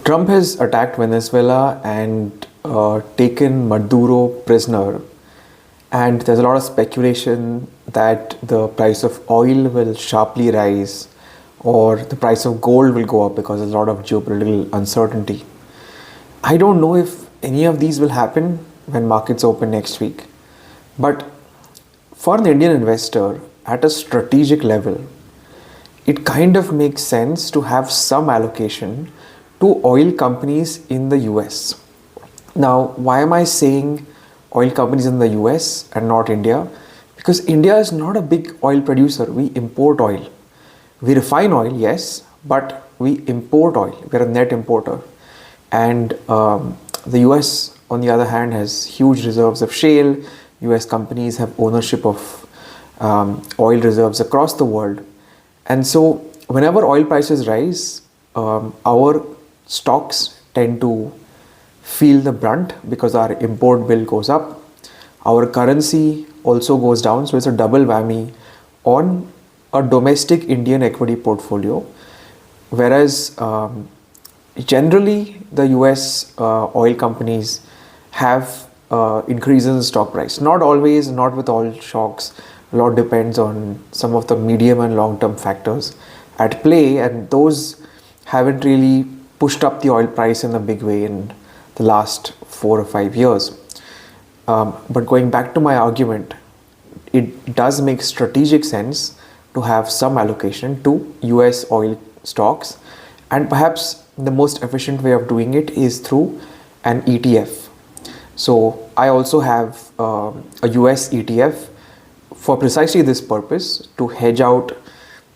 Trump has attacked Venezuela and taken Maduro prisoner, and there's a lot of speculation that the price of oil will sharply rise or the price of gold will go up because there's a lot of geopolitical uncertainty. I don't know if any of these will happen when markets open next week, but for an Indian investor at a strategic level, it kind of makes sense to have some allocation to oil companies in the US. Now, why am I saying oil companies in the US and not India? Because India is not a big oil producer. We import oil. We refine oil, yes, but we import oil. We're a net importer. And the US, on the other hand, has huge reserves of shale. US companies have ownership of oil reserves across the world. And so, whenever oil prices rise, our stocks tend to feel the brunt because our import bill goes up. Our currency also goes down, so it's a double whammy on a domestic Indian equity portfolio. Whereas generally the US oil companies have increases in stock price. Not always, not with all shocks. A lot depends on some of the medium and long term factors at play, and those haven't really pushed up the oil price in a big way in the last 4 or 5 years. But going back to my argument, it does make strategic sense to have some allocation to US oil stocks, and perhaps the most efficient way of doing it is through an ETF. So I also have a US ETF for precisely this purpose, to hedge out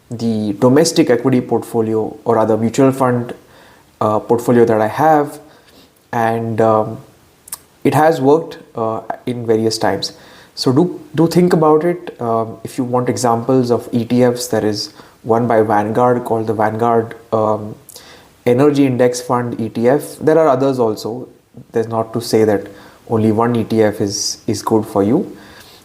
the domestic equity portfolio or other mutual fund portfolio that I have, and it has worked in various times. So do think about it. If you want examples of ETFs, there is one by Vanguard called the Vanguard Energy Index Fund ETF. There are others also. There's not to say that only one ETF is good for you,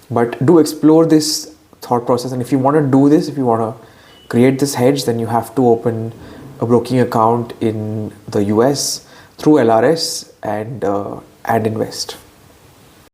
but do explore this thought process. And if you want to do this, if you want to create this hedge, then you have to open a broking account in the US through LRS and invest.